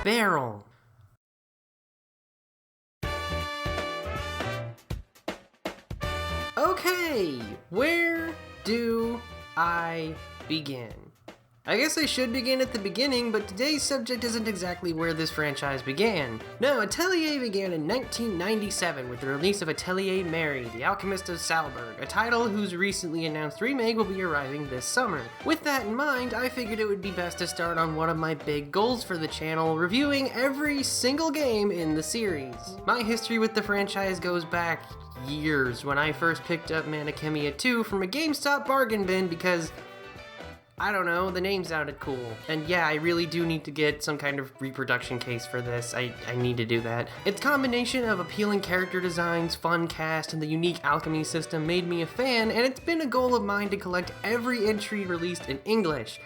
Barrel. Okay, where do I begin? I guess I should begin at the beginning, but today's subject isn't exactly where this franchise began. No, Atelier began in 1997 with the release of Atelier Marie, the Alchemist of Salzburg, a title whose recently announced remake will be arriving this summer. With that in mind, I figured it would be best to start on one of my big goals for the channel, reviewing every single game in the series. My history with the franchise goes back years when I first picked up Manakemia 2 from a GameStop bargain bin because, I don't know, the name sounded cool. And yeah, I really do need to get some kind of reproduction case for this. I need to do that. Its combination of appealing character designs, fun cast, and the unique alchemy system made me a fan, and it's been a goal of mine to collect every entry released in English.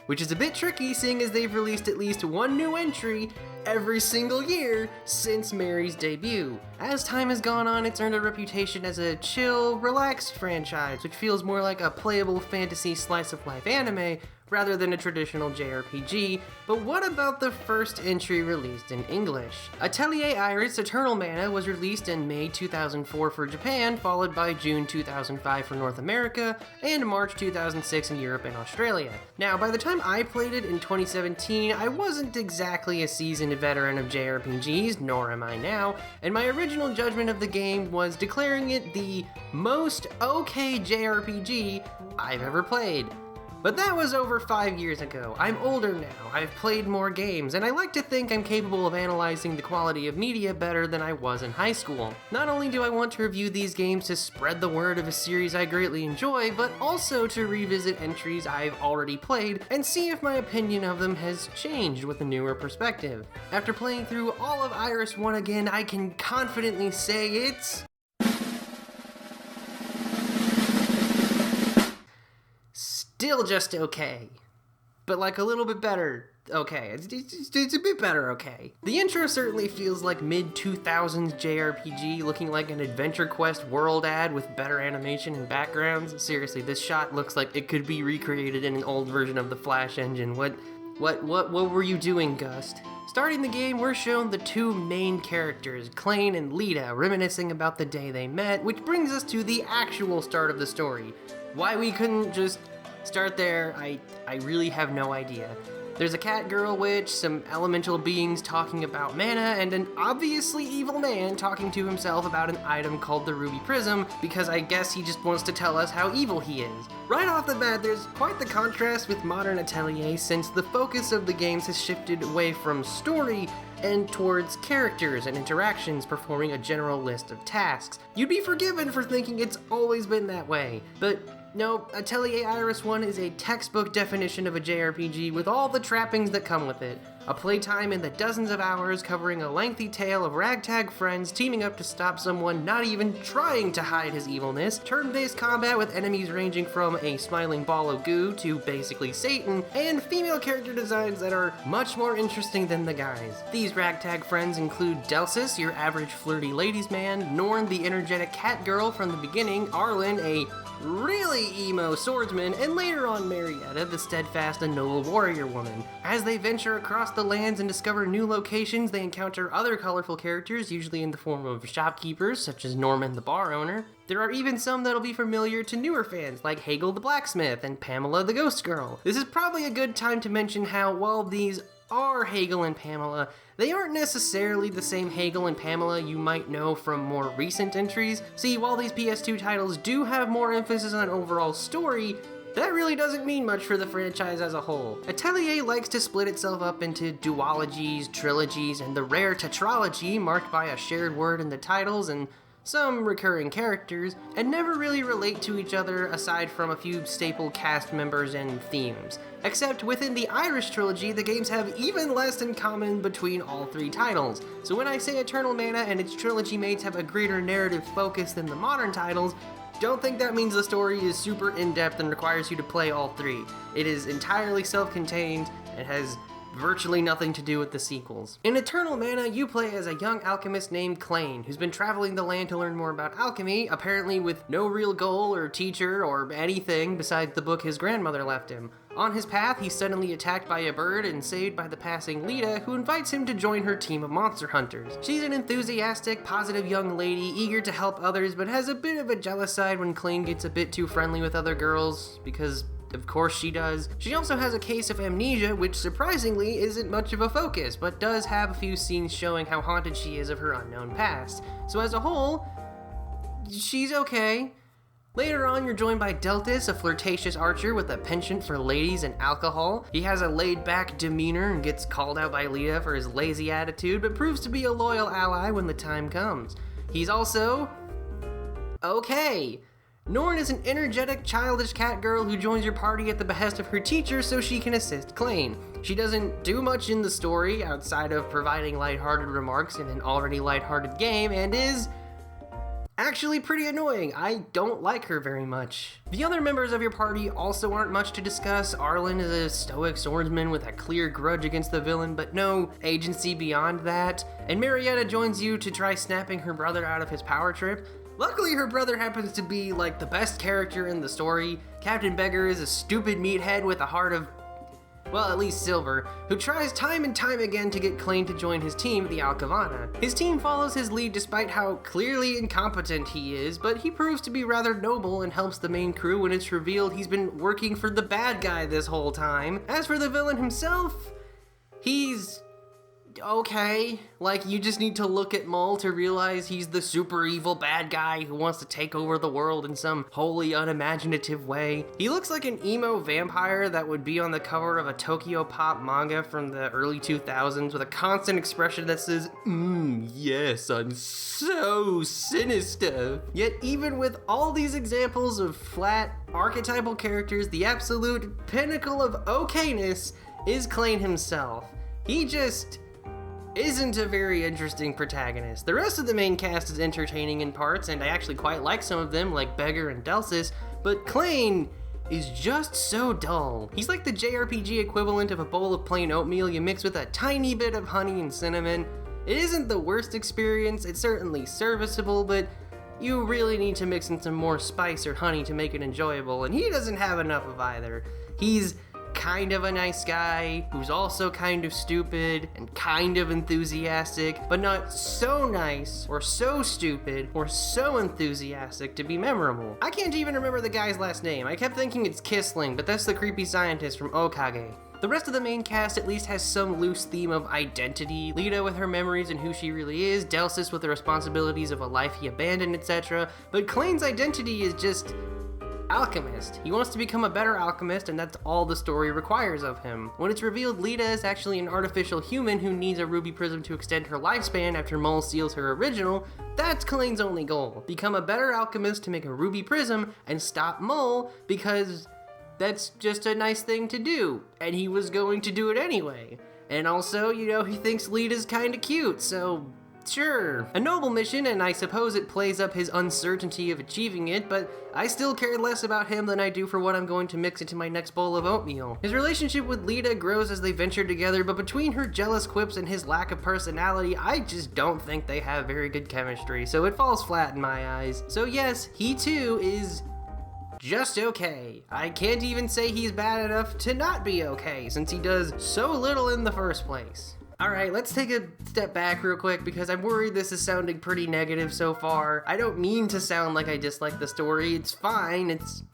Which is a bit tricky, seeing as they've released at least one new entry every single year since Marie's debut. As time has gone on, it's earned a reputation as a chill, relaxed franchise, which feels more like a playable fantasy slice-of-life anime rather than a traditional JRPG, but what about the first entry released in English? Atelier Iris Eternal Mana was released in May 2004 for Japan, followed by June 2005 for North America, and March 2006 in Europe and Australia. Now, by the time I played it in 2017, I wasn't exactly a seasoned veteran of JRPGs, nor am I now, and my original judgment of the game was declaring it the most okay JRPG I've ever played. But that was over 5 years ago. I'm older now, I've played more games, and I like to think I'm capable of analyzing the quality of media better than I was in high school. Not only do I want to review these games to spread the word of a series I greatly enjoy, but also to revisit entries I've already played and see if my opinion of them has changed with a newer perspective. After playing through all of Iris 1 again, I can confidently say it's still just okay, but like a little bit better okay. It's a bit better okay. The intro certainly feels like mid-2000s JRPG, looking like an Adventure Quest world ad with better animation and backgrounds. Seriously, this shot looks like it could be recreated in an old version of the Flash engine. What were you doing, Gust? Starting the game, we're shown the two main characters, Klain and Lita, reminiscing about the day they met, which brings us to the actual start of the story. Why we couldn't just start there, I really have no idea. There's a cat girl witch, some elemental beings talking about mana, and an obviously evil man talking to himself about an item called the Ruby Prism, because I guess he just wants to tell us how evil he is. Right off the bat, there's quite the contrast with modern Atelier, since the focus of the games has shifted away from story and towards characters and interactions performing a general list of tasks. You'd be forgiven for thinking it's always been that way, but no, Atelier Iris 1 is a textbook definition of a JRPG with all the trappings that come with it. A playtime in the dozens of hours covering a lengthy tale of ragtag friends teaming up to stop someone not even trying to hide his evilness, turn-based combat with enemies ranging from a smiling ball of goo to basically Satan, and female character designs that are much more interesting than the guys. These ragtag friends include Delsis, your average flirty ladies man, Norn, the energetic cat girl from the beginning, Arlen, a really emo swordsman, and later on Marietta, the steadfast and noble warrior woman. As they venture across the lands and discover new locations, they encounter other colorful characters, usually in the form of shopkeepers, such as Norman the bar owner. There are even some that'll be familiar to newer fans, like Hagel the blacksmith and Pamela the ghost girl. This is probably a good time to mention how, while these are Hagel and Pamela, they aren't necessarily the same Hagel and Pamela you might know from more recent entries. See, while these PS2 titles do have more emphasis on overall story, that really doesn't mean much for the franchise as a whole. Atelier likes to split itself up into duologies, trilogies, and the rare tetralogy marked by a shared word in the titles and some recurring characters, and never really relate to each other aside from a few staple cast members and themes. Except within the Irish trilogy, the games have even less in common between all three titles. So when I say Eternal Mana and its trilogy mates have a greater narrative focus than the modern titles, don't think that means the story is super in-depth and requires you to play all three. It is entirely self-contained and has virtually nothing to do with the sequels. In Eternal Mana, you play as a young alchemist named Klain, who's been traveling the land to learn more about alchemy, apparently with no real goal or teacher or anything besides the book his grandmother left him. On his path, he's suddenly attacked by a bird and saved by the passing Lita, who invites him to join her team of monster hunters. She's an enthusiastic, positive young lady, eager to help others, but has a bit of a jealous side when Klein gets a bit too friendly with other girls, because of course she does. She also has a case of amnesia, which surprisingly isn't much of a focus, but does have a few scenes showing how haunted she is of her unknown past. So as a whole, she's okay. Later on, you're joined by Deltus, a flirtatious archer with a penchant for ladies and alcohol. He has a laid-back demeanor and gets called out by Lita for his lazy attitude, but proves to be a loyal ally when the time comes. He's also okay. Norn is an energetic, childish cat girl who joins your party at the behest of her teacher so she can assist Klein. She doesn't do much in the story outside of providing lighthearted remarks in an already lighthearted game, and is actually pretty annoying. I don't like her very much. The other members of your party also aren't much to discuss. Arlen is a stoic swordsman with a clear grudge against the villain, but no agency beyond that. And Marietta joins you to try snapping her brother out of his power trip. Luckily, her brother happens to be like the best character in the story. Captain Beggar is a stupid meathead with a heart of, well, at least silver, who tries time and time again to get Klein to join his team, the Alcavana. His team follows his lead despite how clearly incompetent he is, but he proves to be rather noble and helps the main crew when it's revealed he's been working for the bad guy this whole time. As for the villain himself, he's okay. Like, you just need to look at Mull to realize he's the super evil bad guy who wants to take over the world in some wholly unimaginative way. He looks like an emo vampire that would be on the cover of a Tokyo Pop manga from the early 2000s with a constant expression that says, yes, I'm so sinister. Yet even with all these examples of flat, archetypal characters, the absolute pinnacle of okayness is Klein himself. He just isn't a very interesting protagonist. The rest of the main cast is entertaining in parts, and I actually quite like some of them, like Beggar and Delsus, but Klein is just so dull. He's like the JRPG equivalent of a bowl of plain oatmeal you mix with a tiny bit of honey and cinnamon. It isn't the worst experience, it's certainly serviceable, but you really need to mix in some more spice or honey to make it enjoyable, and he doesn't have enough of either. He's kind of a nice guy who's also kind of stupid and kind of enthusiastic, but not so nice or so stupid or so enthusiastic to be memorable. I can't even remember the guy's last name. I kept thinking it's Kissling, but that's the creepy scientist from Okage. The rest of the main cast at least has some loose theme of identity. Lita with her memories and who she really is, Delsus with the responsibilities of a life he abandoned, etc. But Klein's identity is just Alchemist. He wants to become a better alchemist, and that's all the story requires of him. When it's revealed Lita is actually an artificial human who needs a ruby prism to extend her lifespan after Mull steals her original, that's Klein's only goal. Become a better alchemist to make a ruby prism and stop Mull, because that's just a nice thing to do, and he was going to do it anyway. And also, he thinks Lita's kinda cute, so sure. A noble mission, and I suppose it plays up his uncertainty of achieving it, but I still care less about him than I do for what I'm going to mix into my next bowl of oatmeal. His relationship with Lita grows as they venture together, but between her jealous quips and his lack of personality, I just don't think they have very good chemistry, so it falls flat in my eyes. So yes, he too is just okay. I can't even say he's bad enough to not be okay, since he does so little in the first place. Alright, let's take a step back real quick because I'm worried this is sounding pretty negative so far. I don't mean to sound like I dislike the story, it's fine, it's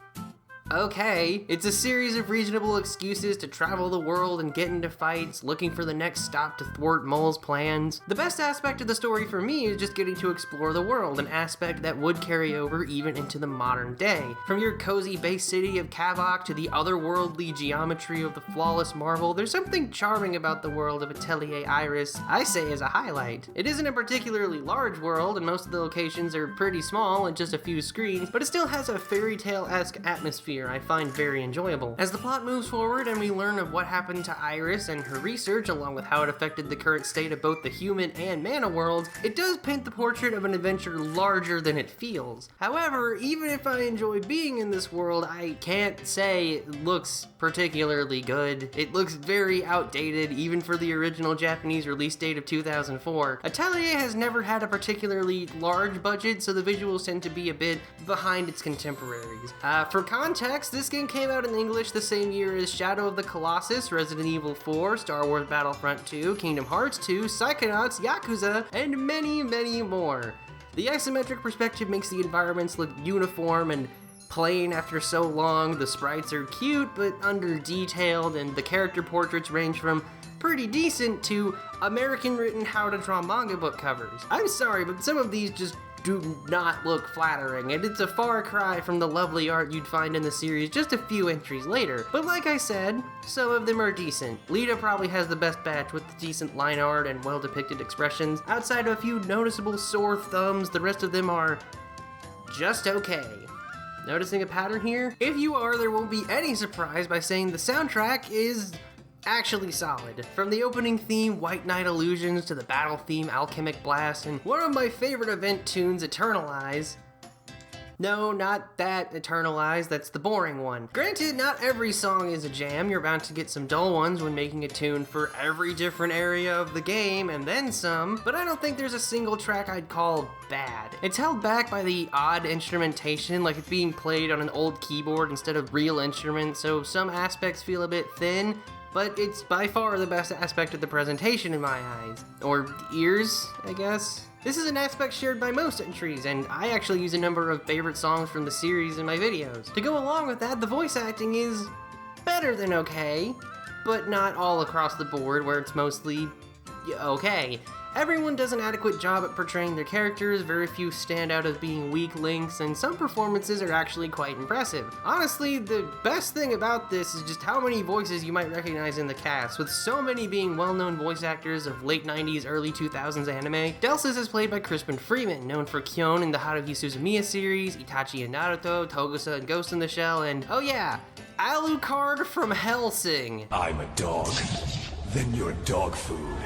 okay. It's a series of reasonable excuses to travel the world and get into fights, looking for the next stop to thwart Mull's plans. The best aspect of the story for me is just getting to explore the world, an aspect that would carry over even into the modern day. From your cozy base city of Kavok to the otherworldly geometry of the flawless marble, there's something charming about the world of Atelier Iris, I say as a highlight. It isn't a particularly large world, and most of the locations are pretty small and just a few screens, but it still has a fairy tale-esque atmosphere I find very enjoyable. As the plot moves forward and we learn of what happened to Iris and her research, along with how it affected the current state of both the human and mana worlds, it does paint the portrait of an adventure larger than it feels. However, even if I enjoy being in this world, I can't say it looks particularly good. It looks very outdated, even for the original Japanese release date of 2004. Atelier has never had a particularly large budget, so the visuals tend to be a bit behind its contemporaries. For context, context, this game came out in English the same year as Shadow of the Colossus, Resident Evil 4, Star Wars Battlefront 2, Kingdom Hearts 2, Psychonauts, Yakuza, and many, many more. The isometric perspective makes the environments look uniform and plain after so long. The sprites are cute but under-detailed, and the character portraits range from pretty decent to American-written how-to-draw manga book covers. I'm sorry, but some of these just do not look flattering, and it's a far cry from the lovely art you'd find in the series just a few entries later. But like I said, some of them are decent. Lita probably has the best batch with the decent line art and well-depicted expressions. Outside of a few noticeable sore thumbs, the rest of them are just okay. Noticing a pattern here? If you are, there won't be any surprise by saying the soundtrack is actually solid. From the opening theme, White Knight Illusions, to the battle theme, Alchemic Blast, and one of my favorite event tunes, Eternalize. No, not that Eternalize, that's the boring one. Granted, not every song is a jam. You're bound to get some dull ones when making a tune for every different area of the game, and then some, but I don't think there's a single track I'd call bad. It's held back by the odd instrumentation, like it's being played on an old keyboard instead of real instruments, so some aspects feel a bit thin, but it's by far the best aspect of the presentation in my eyes. Or ears, I guess. This is an aspect shared by most entries, and I actually use a number of favorite songs from the series in my videos. To go along with that, the voice acting is better than okay, but not all across the board where it's mostly okay. Everyone does an adequate job at portraying their characters, very few stand out as being weak links, and some performances are actually quite impressive. Honestly, the best thing about this is just how many voices you might recognize in the cast, with so many being well-known voice actors of late 90s, early 2000s anime. Delsis is played by Crispin Freeman, known for Kyon in the Haruhi Suzumiya series, Itachi in Naruto, Togusa in Ghost in the Shell, and oh yeah, Alucard from Hellsing. I'm a dog, then you're dog food.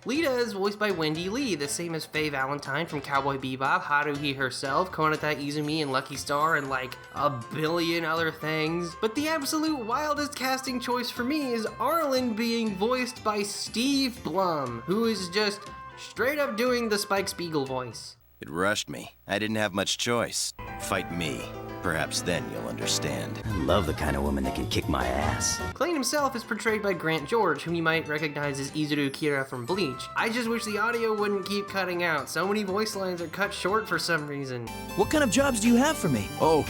Lita is voiced by Wendy Lee, the same as Faye Valentine from Cowboy Bebop, Haruhi herself, Konata Izumi in Lucky Star, and like a billion other things. But the absolute wildest casting choice for me is Arlen being voiced by Steve Blum, who is just straight up doing the Spike Spiegel voice. It rushed me. I didn't have much choice. Fight me. Perhaps then you'll understand. I love the kind of woman that can kick my ass. Klein himself is portrayed by Grant George, whom you might recognize as Izuru Kira from Bleach. I just wish the audio wouldn't keep cutting out. So many voice lines are cut short for some reason. What kind of jobs do you have for me? Oh,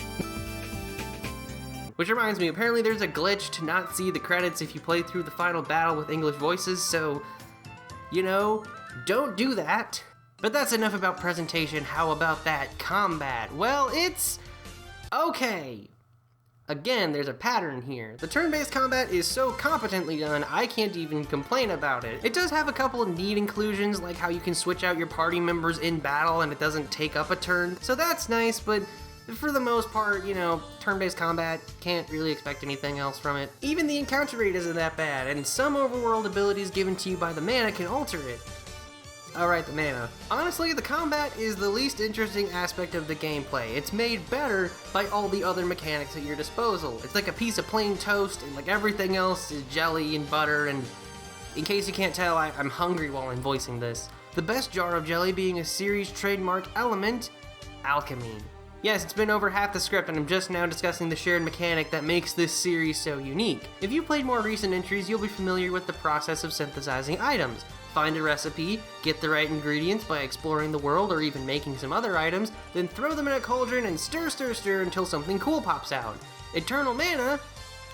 Which reminds me, apparently there's a glitch to not see the credits if you play through the final battle with English voices, so, you know, don't do that. But that's enough about presentation. How about that combat? Well, it's okay. Again, there's a pattern here. The turn-based combat is so competently done, I can't even complain about it. It does have a couple of neat inclusions, like how you can switch out your party members in battle and it doesn't take up a turn, so that's nice, but for the most part, you know, turn-based combat, can't really expect anything else from it. Even the encounter rate isn't that bad, and some overworld abilities given to you by the mana can alter it. Alright, the mana. Honestly, the combat is the least interesting aspect of the gameplay. It's made better by all the other mechanics at your disposal. It's like a piece of plain toast, and like everything else is jelly and butter, and in case you can't tell, I'm hungry while I'm voicing this. The best jar of jelly being a series trademark element, alchemy. Yes, it's been over half the script, and I'm just now discussing the shared mechanic that makes this series so unique. If you played more recent entries, you'll be familiar with the process of synthesizing items. Find a recipe, get the right ingredients by exploring the world or even making some other items, then throw them in a cauldron and stir until something cool pops out. Eternal Mana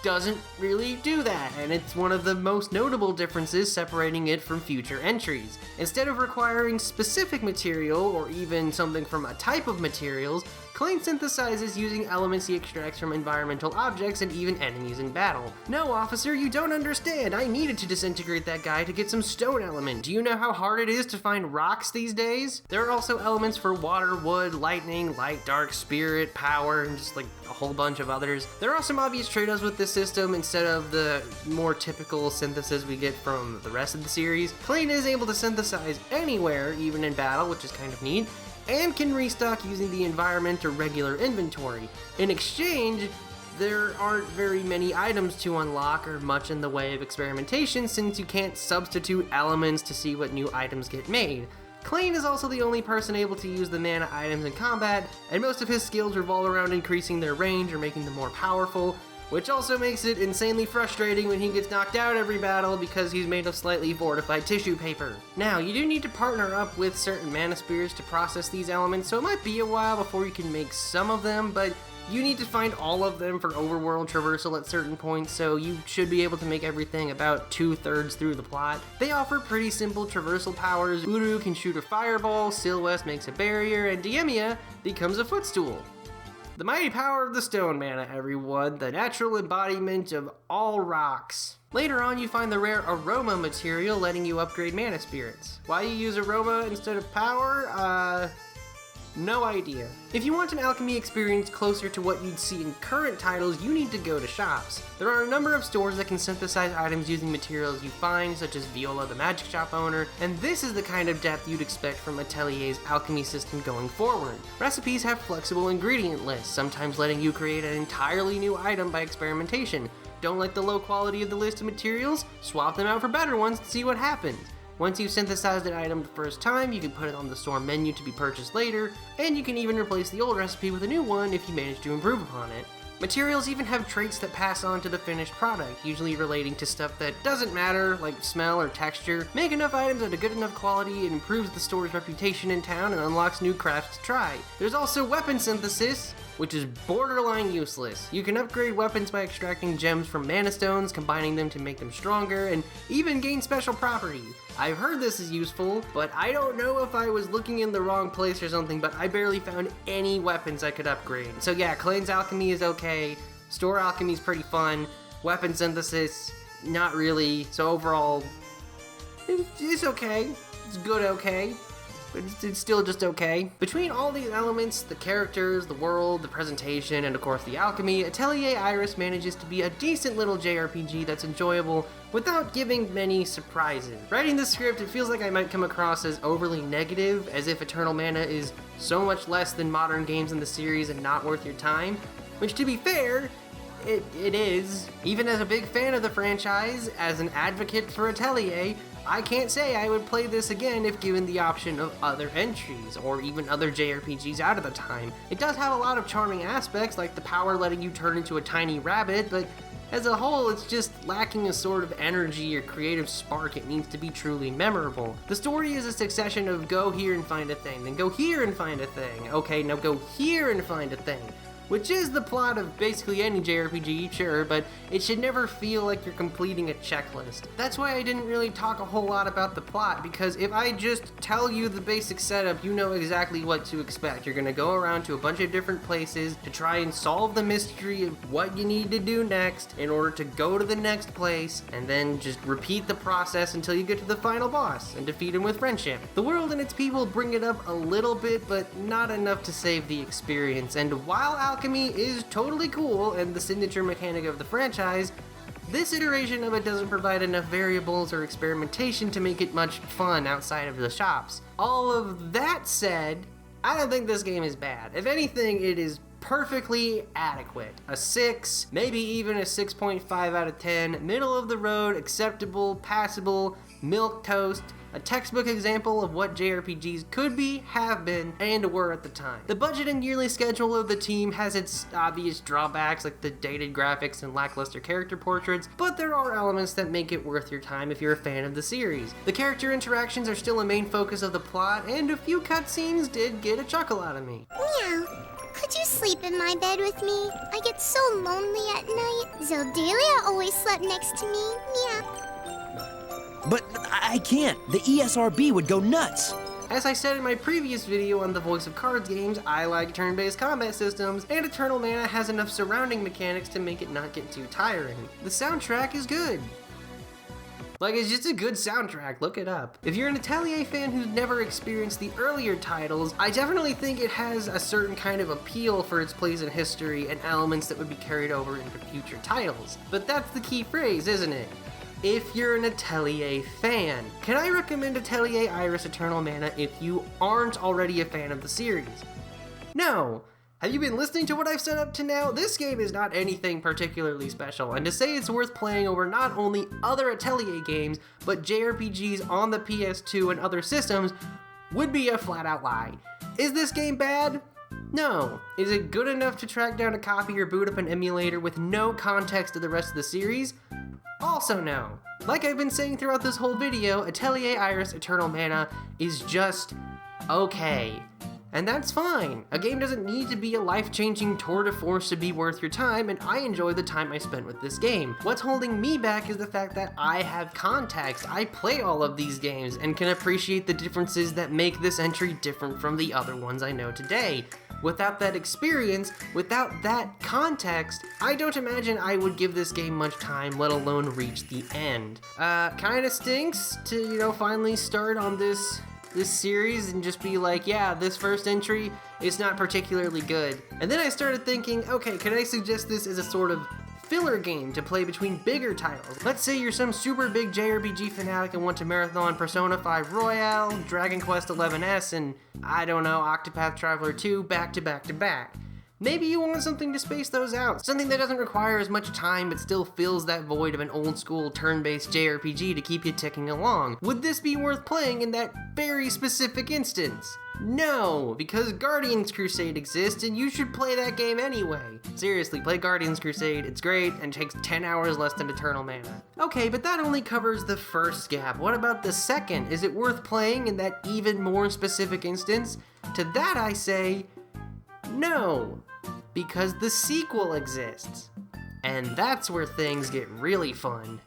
doesn't really do that, and it's one of the most notable differences separating it from future entries. Instead of requiring specific material or even something from a type of materials, Klein synthesizes using elements he extracts from environmental objects and even enemies in battle. No, officer, you don't understand. I needed to disintegrate that guy to get some stone element. Do you know how hard it is to find rocks these days? There are also elements for water, wood, lightning, light, dark, spirit, power, and just like a whole bunch of others. There are some obvious trade-offs with this system instead of the more typical synthesis we get from the rest of the series. Klein is able to synthesize anywhere, even in battle, which is kind of neat, and can restock using the environment or regular inventory. In exchange, there aren't very many items to unlock or much in the way of experimentation since you can't substitute elements to see what new items get made. Klein is also the only person able to use the mana items in combat, and most of his skills revolve around increasing their range or making them more powerful, which also makes it insanely frustrating when he gets knocked out every battle because he's made of slightly fortified tissue paper. Now, you do need to partner up with certain mana spirits to process these elements, so it might be a while before you can make some of them, but you need to find all of them for overworld traversal at certain points, so you should be able to make everything about 2/3 through the plot. They offer pretty simple traversal powers. Uru can shoot a fireball, Silwest makes a barrier, and Diemia becomes a footstool. The mighty power of the stone mana, everyone, the natural embodiment of all rocks. Later on, you find the rare aroma material letting you upgrade mana spirits. Why you use aroma instead of power? No idea. If you want an alchemy experience closer to what you'd see in current titles, you need to go to shops. There are a number of stores that can synthesize items using materials you find, such as Viola the magic shop owner, and this is the kind of depth you'd expect from Atelier's alchemy system going forward. Recipes have flexible ingredient lists, sometimes letting you create an entirely new item by experimentation. Don't like the low quality of the list of materials? Swap them out for better ones to see what happens. Once you've synthesized an item the first time, you can put it on the store menu to be purchased later, and you can even replace the old recipe with a new one if you manage to improve upon it. Materials even have traits that pass on to the finished product, usually relating to stuff that doesn't matter, like smell or texture. Make enough items at a good enough quality, it improves the store's reputation in town and unlocks new crafts to try. There's also weapon synthesis, which is borderline useless. You can upgrade weapons by extracting gems from mana stones, combining them to make them stronger, and even gain special properties. I've heard this is useful, but I don't know if I was looking in the wrong place or something, but I barely found any weapons I could upgrade. So yeah, Klein's alchemy is okay, store alchemy is pretty fun, weapon synthesis, not really, so overall, it's okay. It's good okay. But it's still just okay. Between all these elements, the characters, the world, the presentation, and of course the alchemy, Atelier Iris manages to be a decent little JRPG that's enjoyable without giving many surprises. Writing this script, it feels like I might come across as overly negative, as if Eternal Mana is so much less than modern games in the series and not worth your time, which to be fair, it is. Even as a big fan of the franchise, as an advocate for Atelier, I can't say I would play this again if given the option of other entries, or even other JRPGs out of the time. It does have a lot of charming aspects, like the power letting you turn into a tiny rabbit, but as a whole, it's just lacking a sort of energy or creative spark it needs to be truly memorable. The story is a succession of go here and find a thing, then go here and find a thing, okay, now go here and find a thing. Which is the plot of basically any JRPG, sure, but it should never feel like you're completing a checklist. That's why I didn't really talk a whole lot about the plot, because if I just tell you the basic setup, you know exactly what to expect. You're gonna go around to a bunch of different places to try and solve the mystery of what you need to do next in order to go to the next place, and then just repeat the process until you get to the final boss and defeat him with friendship. The world and its people bring it up a little bit, but not enough to save the experience, and while alchemy is totally cool and the signature mechanic of the franchise, this iteration of it doesn't provide enough variables or experimentation to make it much fun outside of the shops. All of that said, I don't think this game is bad. If anything, it is perfectly adequate. A 6, maybe even a 6.5 out of 10, middle of the road, acceptable, passable, milquetoast, a textbook example of what JRPGs could be, have been, and were at the time. The budget and yearly schedule of the team has its obvious drawbacks like the dated graphics and lackluster character portraits, but there are elements that make it worth your time if you're a fan of the series. The character interactions are still a main focus of the plot, and a few cutscenes did get a chuckle out of me. Meow. Could you sleep in my bed with me? I get so lonely at night. Zeldalia always slept next to me. Meow. But I can't. The ESRB would go nuts. As I said in my previous video on the Voice of Cards games, I like turn-based combat systems, and Eternal Mana has enough surrounding mechanics to make it not get too tiring. The soundtrack is good. Like, it's just a good soundtrack, look it up. If you're an Atelier fan who's never experienced the earlier titles, I definitely think it has a certain kind of appeal for its place in history and elements that would be carried over into future titles. But that's the key phrase, isn't it? If you're an Atelier fan. Can I recommend Atelier Iris Eternal Mana if you aren't already a fan of the series? No. Have you been listening to what I've said up to now? This game is not anything particularly special, and to say it's worth playing over not only other Atelier games, but JRPGs on the PS2 and other systems, would be a flat out lie. Is this game bad? No. Is it good enough to track down a copy or boot up an emulator with no context of the rest of the series? Also no. Like I've been saying throughout this whole video, Atelier Iris Eternal Mana is just okay. And that's fine. A game doesn't need to be a life-changing tour de force to be worth your time, and I enjoy the time I spent with this game. What's holding me back is the fact that I have context. I play all of these games and can appreciate the differences that make this entry different from the other ones I know today. Without that experience, without that context, I don't imagine I would give this game much time, let alone reach the end. Kinda stinks to, finally start on this series and just be like, yeah, this first entry is not particularly good. And then I started thinking, okay, can I suggest this as a sort of filler game to play between bigger titles? Let's say you're some super big JRPG fanatic and want to marathon Persona 5 Royale, Dragon Quest XI's, and I don't know, Octopath Traveler 2 back to back to back. Maybe you want something to space those out, something that doesn't require as much time but still fills that void of an old school turn-based JRPG to keep you ticking along. Would this be worth playing in that very specific instance? No, because Guardians Crusade exists and you should play that game anyway. Seriously, play Guardians Crusade, it's great and takes 10 hours less than Eternal Mana. Okay, but that only covers the first gap. What about the second? Is it worth playing in that even more specific instance? To that I say, no, because the sequel exists. And that's where things get really fun.